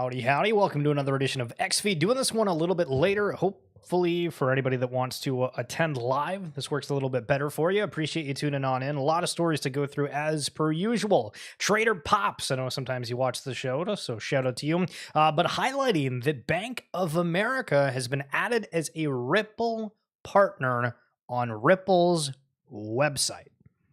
Howdy, howdy. Welcome to another edition of XV. Doing this one a little bit later, hopefully for anybody that wants to attend live. This works a little bit better for you. Appreciate you tuning on in. A lot of stories to go through as per usual. Trader Pops, I know sometimes you watch the show, so shout out to you. But highlighting that Bank of America has been added as a Ripple partner on Ripple's website.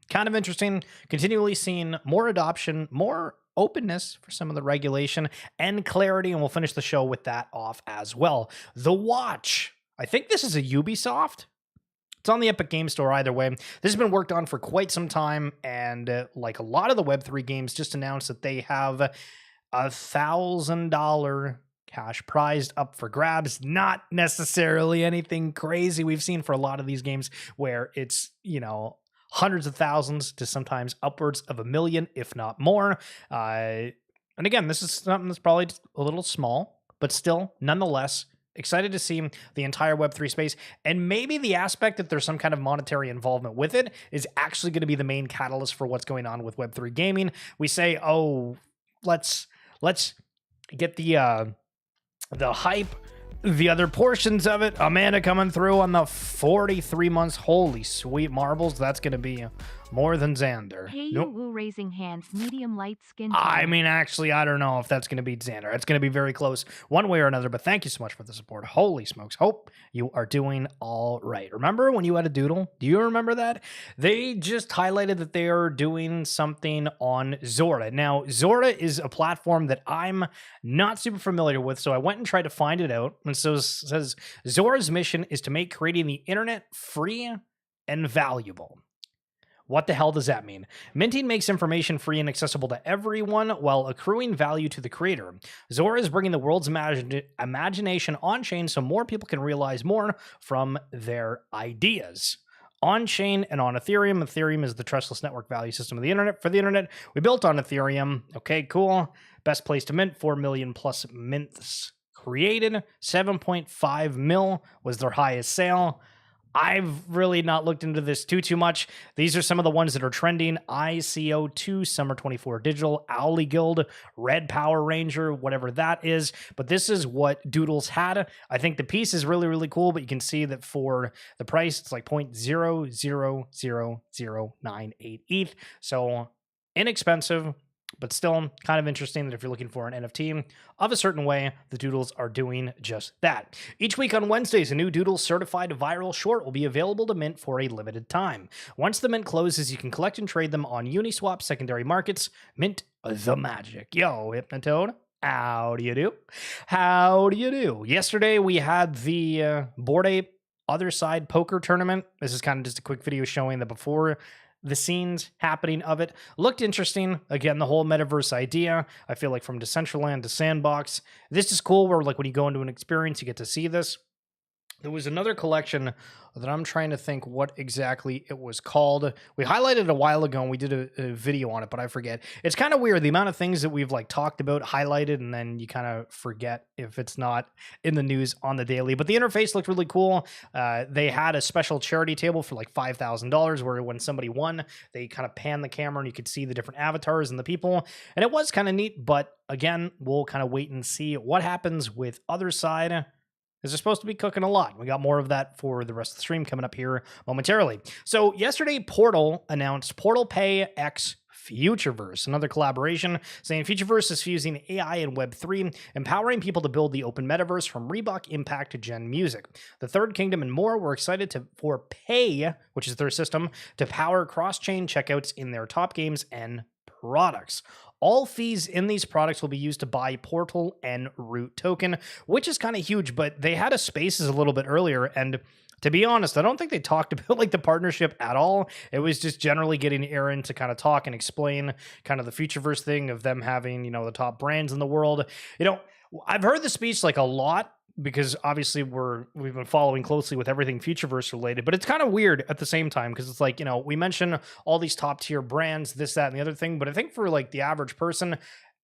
Kind of interesting. Continually seeing more adoption, more openness for some of the regulation and clarity, and we'll finish the show with that off as well. The Watch. I think this is a Ubisoft. It's on the Epic Game Store either way. This has been worked on for quite some time, and like a lot of the Web3 games, just announced that they have $1,000 cash prized up for grabs. Not necessarily anything crazy we've seen for a lot of these games where it's, hundreds of thousands to sometimes upwards of $1 million, if not more. And again, this is something that's probably a little small, but still, nonetheless, excited to see the entire Web3 space. And maybe the aspect that there's some kind of monetary involvement with it is actually going to be the main catalyst for what's going on with Web3 gaming. We say, oh, let's get the hype, the other portions of it. Amanda coming through on the 43 months. Holy sweet marbles. That's going to be more than Xander. Hey, nope. Woo raising hands, medium light skin tone. I mean, actually, I don't know if that's going to beat Xander. It's going to be very close one way or another, but thank you so much for the support. Holy smokes. Hope you are doing all right. Remember when you had a doodle? Do you remember that? They just highlighted that they are doing something on Zora. Now, Zora is a platform that I'm not super familiar with, so I went and tried to find it out. And so it says Zora's mission is to make creating the internet free and valuable. What the hell does that mean? Minting makes information free and accessible to everyone while accruing value to the creator. Zora is bringing the world's imagination on-chain so more people can realize more from their ideas. On-chain and on Ethereum. Ethereum is the trustless network value system of the internet. For the internet, we built on Ethereum. Okay, cool. Best place to mint, 4 million plus mints created. 7.5 mil was their highest sale. I've really not looked into this too much. These are some of the ones that are trending. ICO2, Summer 24 Digital, Owly Guild, Red Power Ranger, whatever that is. But this is what Doodles had. I think the piece is really, really cool, but you can see that for the price, it's like 0.000098 ETH. So inexpensive, but still kind of interesting that if you're looking for an NFT of a certain way, the Doodles are doing just that. Each week on Wednesdays, a new Doodles certified viral short will be available to mint for a limited time. Once the mint closes, you can collect and trade them on Uniswap secondary markets. Mint the magic. Yo, Hypnotoad, how do you do? How do you do? Yesterday, we had the Bored Ape OtherSide poker tournament. This is kind of just a quick video showing the before the scenes happening of it. Looked interesting. Again, the whole metaverse idea. I feel like from Decentraland to Sandbox. This is cool where like when you go into an experience, you get to see this. There was another collection that I'm trying to think what exactly it was called. We highlighted it a while ago and we did a video on it, but I forget. It's kind of weird, the amount of things that we've like talked about, highlighted, and then you kind of forget if it's not in the news on the daily. But the interface looked really cool. They had a special charity table for like $5,000 where when somebody won, they kind of pan the camera and you could see the different avatars and the people. And it was kind of neat, but again, we'll kind of wait and see what happens with OtherSide. They're supposed to be cooking a lot. We got more of that for the rest of the stream coming up here momentarily. So yesterday, Portal announced Portal Pay X Futureverse, another collaboration, saying Futureverse is fusing AI and Web3, empowering people to build the open metaverse from Reebok Impact to Gen Music. The Third Kingdom and more were excited for Pay, which is their system, to power cross-chain checkouts in their top games and products. All fees in these products will be used to buy Portal and Root token, which is kind of huge, but they had a Spaces a little bit earlier, and to be honest, I don't think they talked about like the partnership at all. It was just generally getting Aaron to kind of talk and explain kind of the Futureverse thing of them having, the top brands in the world. I've heard the speech like a lot, because obviously we've been following closely with everything Futureverse related, but it's kind of weird at the same time because it's like, we mention all these top tier brands, this, that, and the other thing, but I think for like the average person,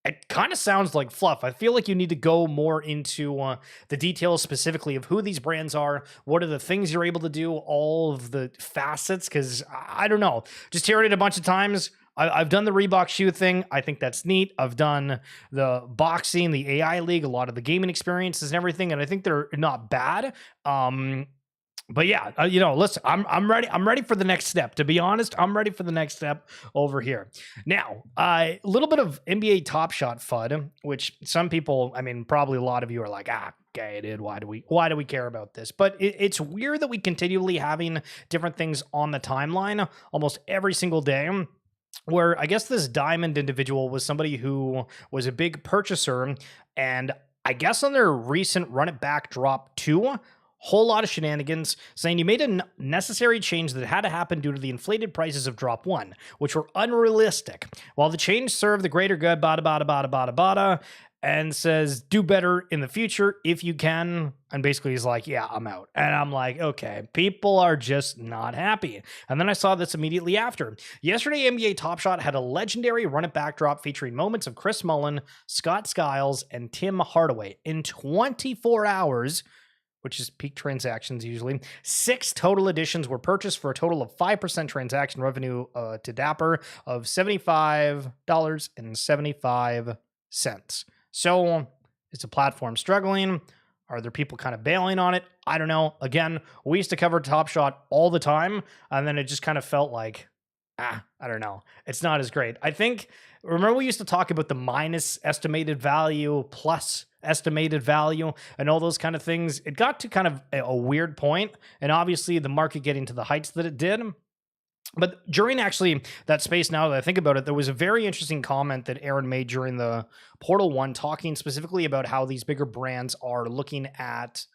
it kind of sounds like fluff. I feel like you need to go more into the details specifically of who these brands are, what are the things you're able to do, all of the facets, because I don't know. Just hearing it a bunch of times, I've done the Reebok shoe thing. I think that's neat. I've done the boxing, the AI league, a lot of the gaming experiences and everything, and I think they're not bad. But yeah, listen, I'm ready. I'm ready for the next step. To be honest, I'm ready for the next step over here. Now, a little bit of NBA Top Shot FUD, which some people, I mean, probably a lot of you are like, okay, dude, why do we care about this? But it's weird that we continually having different things on the timeline almost every single day. Where I guess this Diamond individual was somebody who was a big purchaser, and I guess on their recent Run It Back drop 2, whole lot of shenanigans, saying you made a necessary change that had to happen due to the inflated prices of drop 1, which were unrealistic. While the change served the greater good, bada bada bada bada bada, and says do better in the future if you can. And basically he's like, yeah, I'm out. And I'm like, okay, people are just not happy. And then I saw this immediately after. Yesterday, NBA Top Shot had a legendary Run It Back drop featuring moments of Chris Mullin, Scott Skiles, and Tim Hardaway in 24 hours, which is peak transactions usually. 6 total editions were purchased for a total of 5% transaction revenue to Dapper of $75.75. So is the platform struggling? Are there people kind of bailing on it? I don't know. Again, we used to cover Top Shot all the time, and then it just kind of felt like, I don't know. It's not as great. I think, remember we used to talk about the minus estimated value, plus estimated value, and all those kind of things. It got to kind of a weird point, and obviously the market getting to the heights that it did. But during actually that space, now that I think about it, there was a very interesting comment that Aaron made during the Portal 1, talking specifically about how these bigger brands are looking at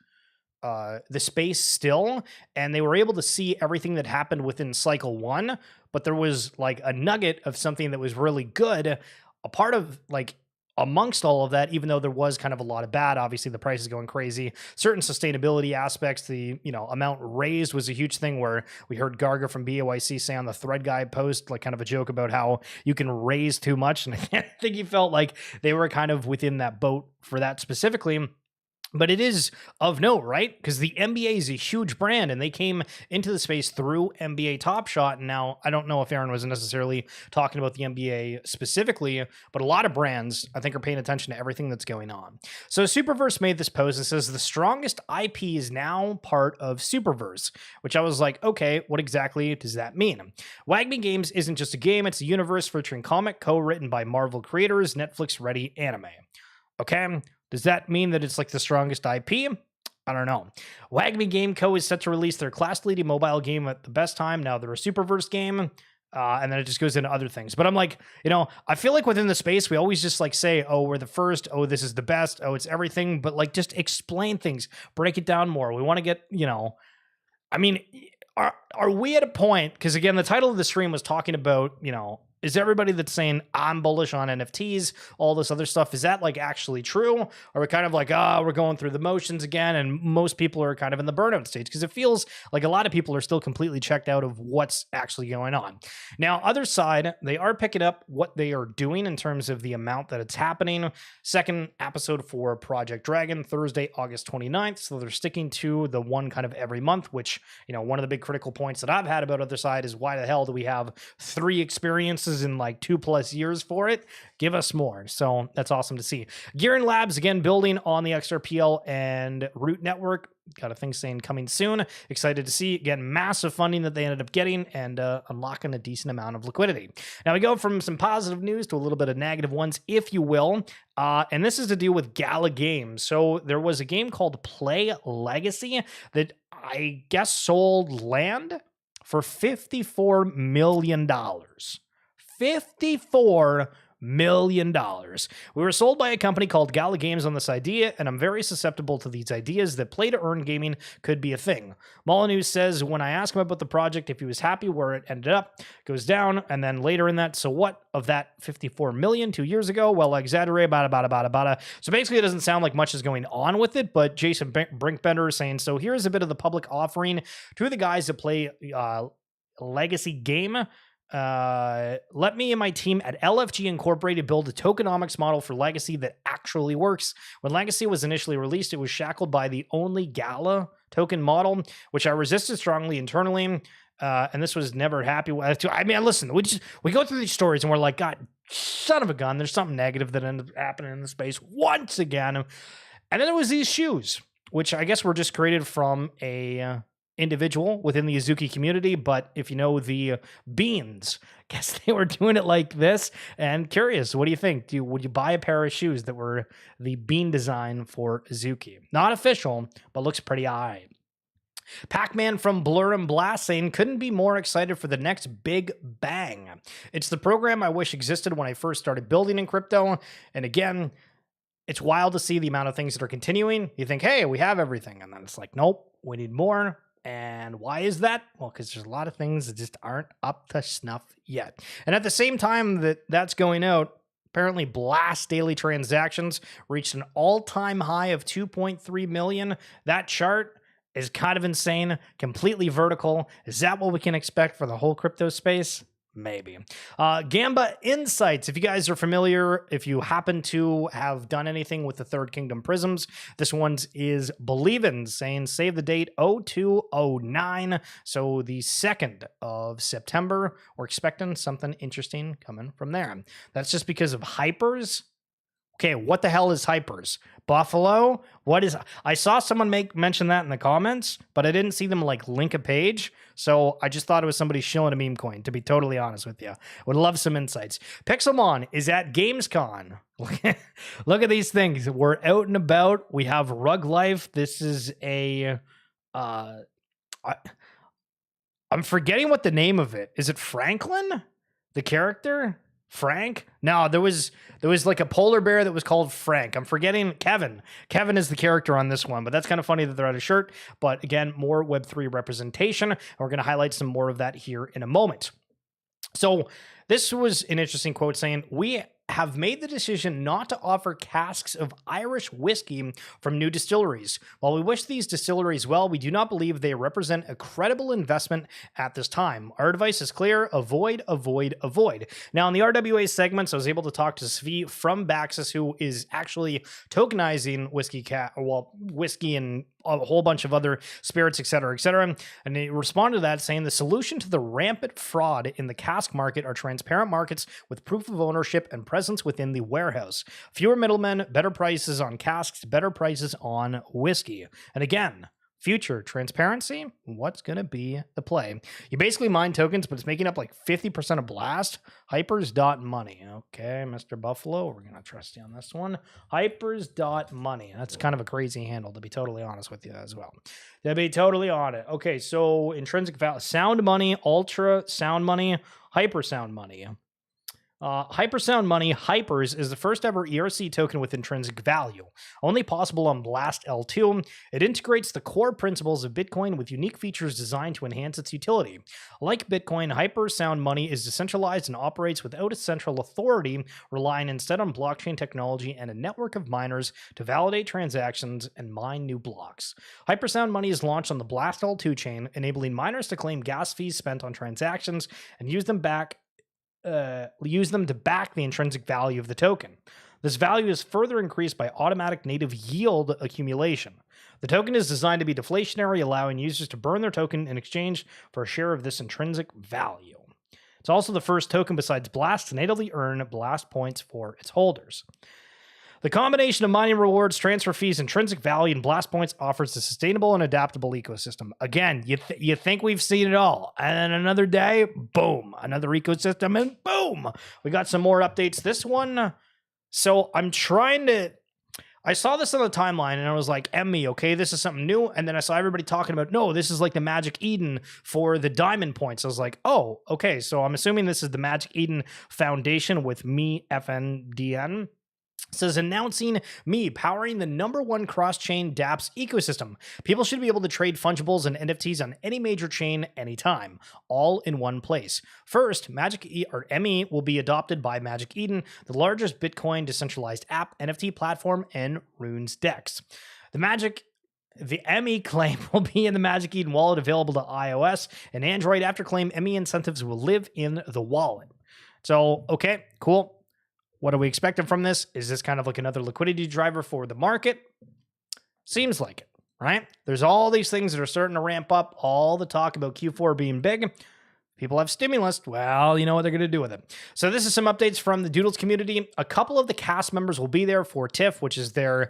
the space still, and they were able to see everything that happened within cycle 1, but there was like a nugget of something that was really good, a part of like amongst all of that, even though there was kind of a lot of bad, obviously the price is going crazy, certain sustainability aspects, the amount raised was a huge thing, where we heard Garga from BOYC say on the Thread Guy post, like kind of a joke about how you can raise too much. And I think he felt like they were kind of within that boat for that specifically. But it is of note, right? Because the NBA is a huge brand, and they came into the space through NBA Top Shot. And now I don't know if Aaron was necessarily talking about the NBA specifically, but a lot of brands, I think, are paying attention to everything that's going on. So Superverse made this post and says the strongest IP is now part of Superverse, which I was like, okay, what exactly does that mean? Wagme Games isn't just a game, it's a universe featuring comic co-written by Marvel creators, Netflix-ready anime. Okay, does that mean that it's like the strongest IP? I don't know. Wagme Game Co. is set to release their class-leading mobile game at the best time. Now they're a Superverse game, and then it just goes into other things. But I'm like, I feel like within the space, we always just like say, oh, we're the first. Oh, this is the best. Oh, it's everything. But like, just explain things. Break it down more. We want to get, I mean, are we at a point, because again, the title of the stream was talking about, is everybody that's saying I'm bullish on NFTs, all this other stuff, is that like actually true? Or are we kind of like, we're going through the motions again, and most people are kind of in the burnout stage? Because it feels like a lot of people are still completely checked out of what's actually going on. Now, OtherSide, they are picking up what they are doing in terms of the amount that it's happening. Second episode for Project Dragon, Thursday, August 29th. So they're sticking to the one kind of every month, which, one of the big critical points that I've had about OtherSide is, why the hell do we have 3 experiences in like 2+ years for it? Give us more. So that's awesome to see. Gearin Labs, again, building on the XRPL and Root Network. Got a thing saying coming soon. Excited to see, again, massive funding that they ended up getting, and unlocking a decent amount of liquidity. Now we go from some positive news to a little bit of negative ones, if you will. And this is to do with Gala Games. So there was a game called Play Legacy that I guess sold land for $54 million. $54 million. We were sold by a company called Gala Games on this idea, and I'm very susceptible to these ideas that play to earn gaming could be a thing. Molyneux says, when I asked him about the project, if he was happy where it ended up, goes down, and then later in that, so what of that 54 million 2 years ago? Well, I exaggerate, bada. So basically it doesn't sound like much is going on with it, but Jason Brinkbender is saying, so here's a bit of the public offering to the guys that play legacy game. Let me and my team at LFG Incorporated build a tokenomics model for Legacy that actually works. When Legacy was initially released, it was shackled by the only Gala token model, which I resisted strongly internally. And this was never happy. I mean, listen, we go through these stories and we're like, God, son of a gun, there's something negative that ended up happening in the space once again. And then there was these shoes, which I guess were just created from a individual within the Zuki community. But if you know the beans, guess they were doing it like this. And curious, what do you think? Would you buy a pair of shoes that were the bean design for Zuki? Not official, but looks pretty high. PacMan from Blur and Blast saying, couldn't be more excited for the next big bang. It's the program I wish existed when I first started building in crypto. And again, it's wild to see the amount of things that are continuing. You think, hey, we have everything. And then it's like, nope, we need more. And why is that? Well, because there's a lot of things that just aren't up to snuff yet. And at the same time that that's going out, apparently Blast daily transactions reached an all-time high of 2.3 million. That chart is kind of insane, completely vertical. Is that what we can expect for the whole crypto space? Maybe. Gamba Insights. If you guys are familiar, if you happen to have done anything with the Third Kingdom Prisms, this one's is Believin', saying save the date 0209. So the 2nd of September. We're expecting something interesting coming from there. That's just because of hypers. Okay, what the hell is hypers? Buffalo? What is... I saw someone mention that in the comments, but I didn't see them like link a page. So I just thought it was somebody shilling a meme coin, to be totally honest with you. Would love some insights. Pixelmon is at Gamescom. Look at these things. We're out and about. We have Rug Life. This is a... I'm forgetting what the name of it. Is it Franklin? The character? Frank? No, there was like a polar bear that was called Frank. I'm forgetting Kevin. Kevin is the character on this one, but that's kind of funny that they're out of shirt. But again, more Web3 representation. And we're going to highlight some more of that here in a moment. So this was an interesting quote saying, we have made the decision not to offer casks of Irish whiskey from new distilleries. While we wish these distilleries well, we do not believe they represent a credible investment at this time. Our advice is clear: avoid, avoid, avoid. Now, in the RWA segments, I was able to talk to Svi from Baxis, who is actually tokenizing whiskey and a whole bunch of other spirits, et cetera, et cetera. And he responded to that saying the solution to the rampant fraud in the cask market are transparent markets with proof of ownership and presence within the warehouse. Fewer middlemen, better prices on casks, better prices on whiskey. And again, future transparency, what's going to be the play? You basically mine tokens, but it's making up like 50% of Blast. Hypers.money. Okay, Mr. Buffalo, we're going to trust you on this one. Hypers.money. That's kind of a crazy handle, to be totally honest with you as well. To be totally on it. Okay, so intrinsic value, sound money, ultra sound money, hyper sound money. Hypersound Money Hypers is the first ever ERC token with intrinsic value. Only possible on Blast L2, it integrates the core principles of Bitcoin with unique features designed to enhance its utility. Like Bitcoin, Hypersound Money is decentralized and operates without a central authority, relying instead on blockchain technology and a network of miners to validate transactions and mine new blocks. Hypersound Money is launched on the Blast L2 chain, enabling miners to claim gas fees spent on transactions and use them to back the intrinsic value of the token. This value is further increased by automatic native yield accumulation. The token is designed to be deflationary, allowing users to burn their token in exchange for a share of this intrinsic value. It's also the first token besides Blast to natively earn Blast points for its holders. The combination of mining rewards, transfer fees, intrinsic value, and Blast points offers a sustainable and adaptable ecosystem. Again, you think we've seen it all. And then another day, boom, another ecosystem, and boom, we got some more updates. This one, so I saw this on the timeline, and I was like, Emmy, okay, this is something new. And then I saw everybody talking about, no, this is like the Magic Eden for the diamond points. I was like, oh, okay, so I'm assuming this is the Magic Eden Foundation with me, FNDN. It says, announcing me powering the #1 cross-chain dApps ecosystem. People should be able to trade fungibles and NFTs on any major chain anytime, all in one place. First, ME will be adopted by Magic Eden, the largest Bitcoin decentralized app, NFT platform, and Runes DEX. The ME claim will be in the Magic Eden wallet, available to iOS and Android. After claim, ME incentives will live in the wallet. So, okay, cool. What are we expecting from this? Is this kind of like another liquidity driver for the market? Seems like it. right? There's all these things that are starting to ramp up, all the talk about Q4 being big. People have stimulus. Well, you know what they're going to do with it. So this is some updates from the Doodles community. A couple of the cast members will be there for TIFF, which is their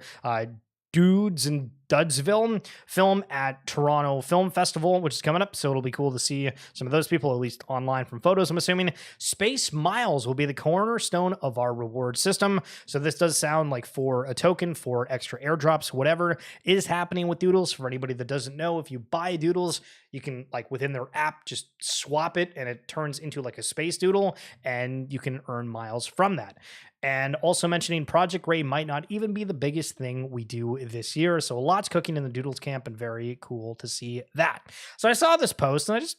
Dudes and Dudsville film at Toronto Film Festival, which is coming up. So it'll be cool to see some of those people, at least online from photos, I'm assuming. Space Miles will be the cornerstone of our reward system. So this does sound like for a token, for extra airdrops, whatever is happening with Doodles. For anybody that doesn't know, if you buy Doodles, you can, like, within their app, just swap it and it turns into like a space doodle and you can earn miles from that. And also mentioning Project Ray might not even be the biggest thing we do this year. So a lot's cooking in the Doodles camp and very cool to see that. So I saw this post and I just,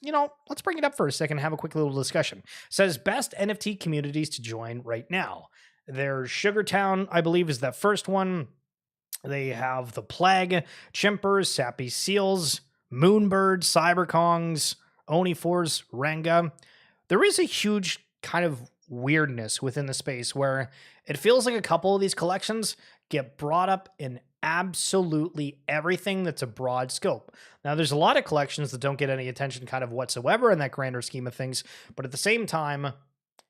let's bring it up for a second and have a quick little discussion. It says best NFT communities to join right now. There's Sugartown, I believe, is that first one. They have the Plague, Chimpers, Sappy Seals, Moonbird, Cyberkongs, Onifors, Ranga. There is a huge kind of weirdness within the space where it feels like a couple of these collections get brought up in absolutely everything that's a broad scope. Now, there's a lot of collections that don't get any attention kind of whatsoever in that grander scheme of things, but at the same time,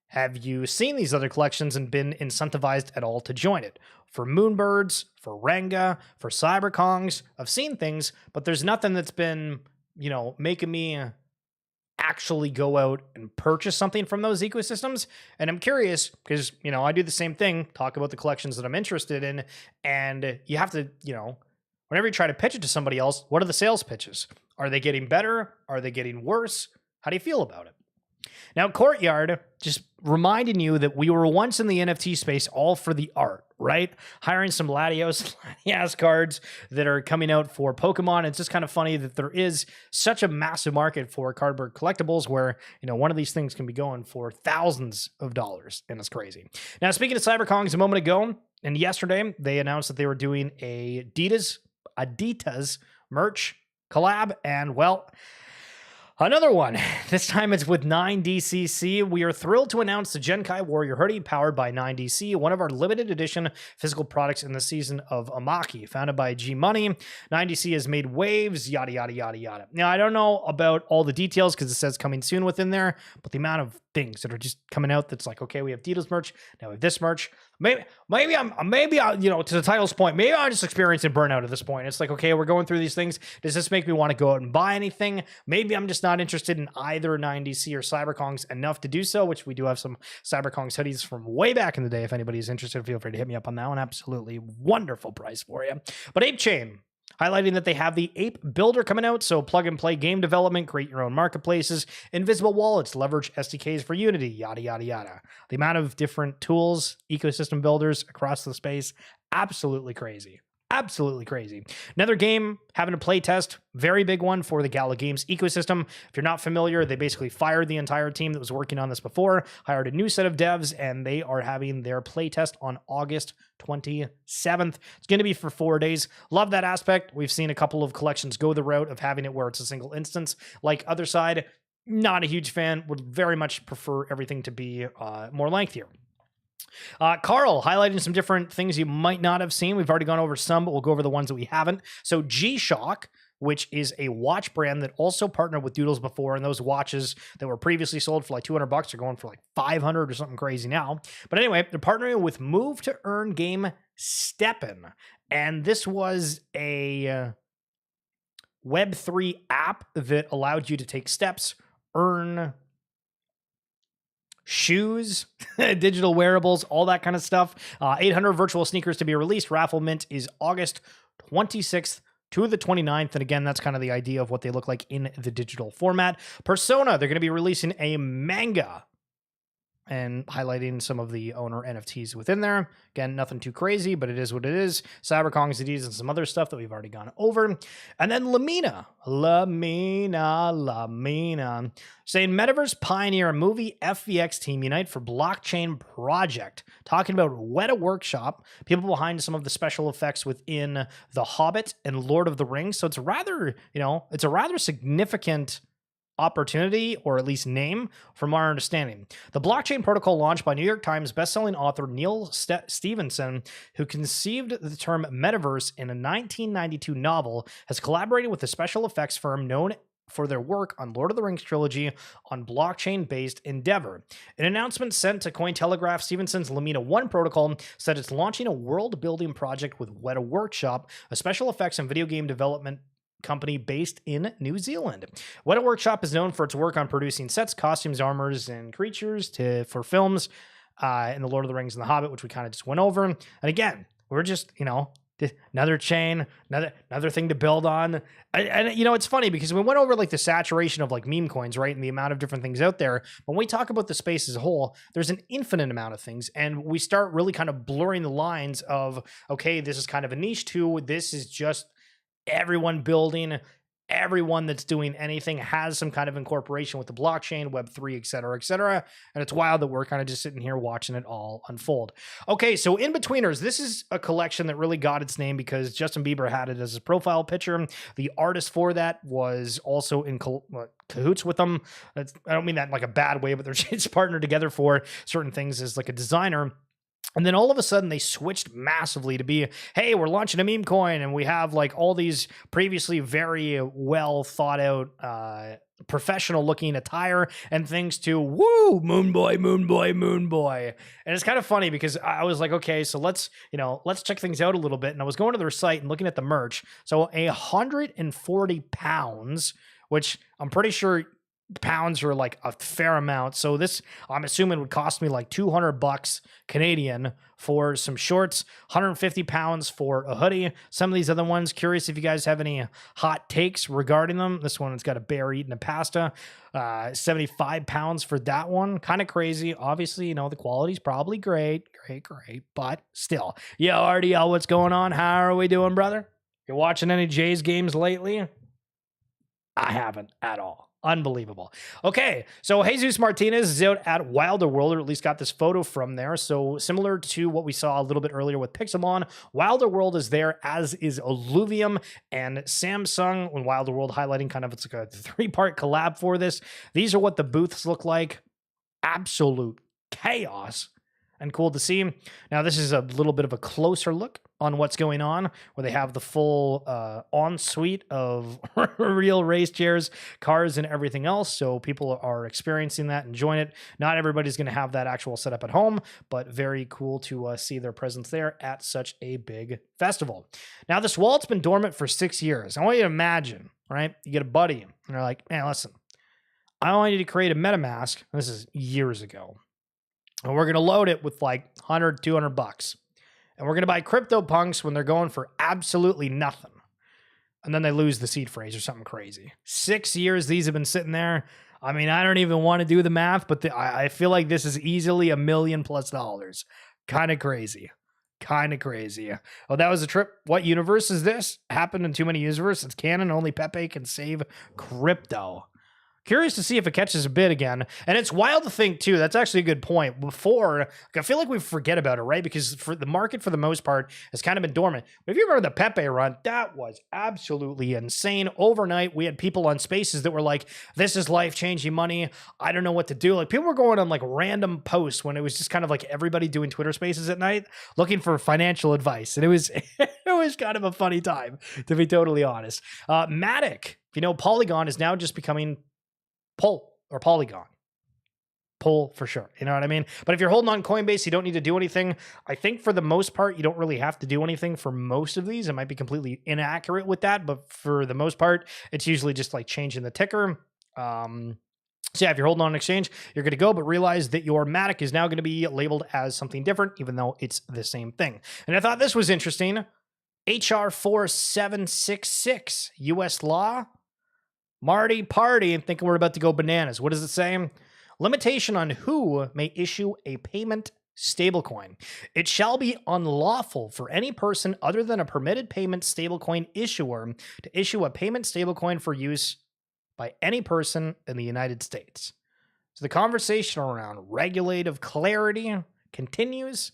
have you seen these other collections and been incentivized at all to join it? For Moonbirds, for Ranga, for Cyberkongs, I've seen things, but there's nothing that's been, making me actually go out and purchase something from those ecosystems. And I'm curious because, I do the same thing, talk about the collections that I'm interested in. And you have to, whenever you try to pitch it to somebody else, what are the sales pitches? Are they getting better? Are they getting worse? How do you feel about it? Now, Courtyard, just reminding you that we were once in the NFT space all for the art, right? Hiring some Latios cards that are coming out for Pokemon. It's just kind of funny that there is such a massive market for cardboard collectibles where, one of these things can be going for thousands of dollars, and it's crazy. Now, speaking of Cyberkongs a moment ago, and yesterday, they announced that they were doing a Adidas merch collab, and well, another one. This time it's with 9DCC. We are thrilled to announce the Genkai Warrior hoodie powered by 9DC, one of our limited edition physical products in the season of Amaki. Founded by G Money, 9DC has made waves, yada, yada, yada, yada. Now, I don't know about all the details because it says coming soon within there, but the amount of things that are just coming out that's like, okay, we have Doodles merch, now we have this merch. Maybe I'm, to the title's point, maybe I'm just experiencing burnout at this point. It's like, okay, we're going through these things. Does this make me want to go out and buy anything? Maybe I'm just not interested in either 9DC or Cyberkongs enough to do so, which we do have some Cyberkongs hoodies from way back in the day. If anybody's interested, feel free to hit me up on that one. Absolutely wonderful price for you. But Ape Chain, highlighting that they have the Ape Builder coming out, so plug and play game development, create your own marketplaces, invisible wallets, leverage SDKs for Unity, yada, yada, yada. The amount of different tools, ecosystem builders across the space, absolutely crazy. Absolutely crazy. Another game having a play test, very big one for the Gala Games ecosystem. If you're not familiar, they basically fired the entire team that was working on this before, hired a new set of devs, and they are having their play test on August 27th. It's going to be for 4 days. Love that aspect. We've seen a couple of collections go the route of having it where it's a single instance. Like OtherSide, not a huge fan, would very much prefer everything to be more lengthier. Carl, highlighting some different things you might not have seen. We've already gone over some, but we'll go over the ones that we haven't. So GShock, which is a watch brand that also partnered with Doodles before, and those watches that were previously sold for like $200 are going for like $500 or something crazy now. But anyway, they're partnering with Move to Earn game Steppin', and this was a Web3 app that allowed you to take steps, earn shoes, digital wearables, all that kind of stuff. 800 virtual sneakers to be released. Raffl Mint is August 26th to the 29th. And again, that's kind of the idea of what they look like in the digital format. Persona, they're going to be releasing a manga and highlighting some of the owner NFTs within there. Again, nothing too crazy, but it is what it is. Cyberkongs, CDs, and some other stuff that we've already gone over. And then Lamina, saying Metaverse Pioneer movie FVX team unite for blockchain project. Talking about Weta Workshop, people behind some of the special effects within The Hobbit and Lord of the Rings. So it's rather, it's a rather significant opportunity, or at least name, from our understanding. The blockchain protocol launched by New York Times bestselling author Neil Stephenson, who conceived the term metaverse in a 1992 novel, has collaborated with a special effects firm known for their work on Lord of the Rings trilogy on blockchain-based endeavor. An announcement sent to Cointelegraph, Stevenson's Lamina 1 protocol said it's launching a world-building project with Weta Workshop, a special effects and video game development company based in New Zealand. Weta Workshop is known for its work on producing sets, costumes, armors, and creatures for films in The Lord of the Rings and The Hobbit, which we kind of just went over. And again, we're just, another chain, another thing to build on. And it's funny because we went over like the saturation of like meme coins, right? And the amount of different things out there. When we talk about the space as a whole, there's an infinite amount of things. And we start really kind of blurring the lines of, okay, this is kind of a niche too. This is just everyone building, everyone that's doing anything has some kind of incorporation with the blockchain, Web3, et cetera, et cetera. And it's wild that we're kind of just sitting here watching it all unfold. Okay, so In-Betweeners, this is a collection that really got its name because Justin Bieber had it as his profile picture. The artist for that was also in cahoots with them. I don't mean that in like a bad way, but they're just partnered together for certain things as like a designer. And then all of a sudden they switched massively to be, hey, we're launching a meme coin and we have like all these previously very well thought out professional looking attire and things to woo, Moonboy, Moonboy, Moonboy. And it's kind of funny because I was like, okay, so let's check things out a little bit. And I was going to their site and looking at the merch. So 140 pounds, which I'm pretty sure pounds are like a fair amount. So this, I'm assuming, would cost me like $200 Canadian for some shorts, 150 pounds for a hoodie. Some of these other ones, curious if you guys have any hot takes regarding them. This one has got a bear eating a pasta, 75 pounds for that one. Kind of crazy. Obviously, the quality's probably great, but still. Yo, RDL, what's going on? How are we doing, brother? You watching any Jays games lately? I haven't at all. Unbelievable. Okay, so Jesus Martinez is out at Wilder World, or at least got this photo from there. So similar to what we saw a little bit earlier with Pixelmon, Wilder World is there, as is Illuvium and Samsung. When Wilder World highlighting kind of it's like a 3-part collab for this. These are what the booths look like. Absolute chaos and cool to see. Now, this is a little bit of a closer look on what's going on, where they have the full ensuite of real race chairs, cars, and everything else. So people are experiencing that, enjoying it. Not everybody's going to have that actual setup at home, but very cool to see their presence there at such a big festival. Now, this wallet's been dormant for 6 years. I want you to imagine, right? You get a buddy, and they're like, man, listen, I want you to create a MetaMask. This is years ago. And we're going to load it with like $100, $200. And we're going to buy CryptoPunks when they're going for absolutely nothing. And then they lose the seed phrase or something crazy. 6 years these have been sitting there. I mean, I don't even want to do the math, but I feel like this is easily $1 million+ dollars. Kind of crazy. Oh, that was a trip. What universe is this? Happened in too many universes. It's canon. Only Pepe can save crypto. Curious to see if it catches a bid again. And it's wild to think, too, that's actually a good point. Before, I feel like we forget about it, right? Because for the market, for the most part, has kind of been dormant. But if you remember the Pepe run, that was absolutely insane. Overnight, we had people on Spaces that were like, this is life-changing money. I don't know what to do. Like, people were going on, like, random posts when it was just kind of like everybody doing Twitter Spaces at night, looking for financial advice. And it was, it was kind of a funny time, to be totally honest. Matic, Polygon is now just becoming Pull or Polygon. Pull for sure. You know what I mean? But if you're holding on Coinbase, you don't need to do anything. I think for the most part, you don't really have to do anything for most of these. It might be completely inaccurate with that, but for the most part, it's usually just like changing the ticker. So yeah, if you're holding on an exchange, you're good to go, but realize that your Matic is now going to be labeled as something different, even though it's the same thing. And I thought this was interesting. HR 4766, US law. Marty party and thinking we're about to go bananas. What does it say? Limitation on who may issue a payment stablecoin. It shall be unlawful for any person other than a permitted payment stablecoin issuer to issue a payment stablecoin for use by any person in the United States. So the conversation around regulative clarity continues.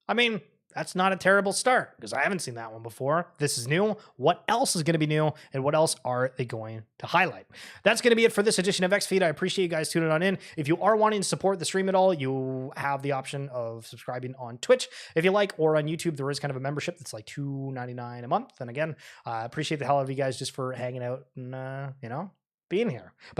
I mean, That's not a terrible start because I haven't seen that one before. This is new. What else is going to be new, and what else are they going to highlight? That's going to be it for this edition of XFeed. I appreciate you guys tuning on in. If you are wanting to support the stream at all, you have the option of subscribing on Twitch if you like, or on YouTube. There is kind of a membership that's like $2.99 a month. And again, I appreciate the hell out of you guys just for hanging out and being here. But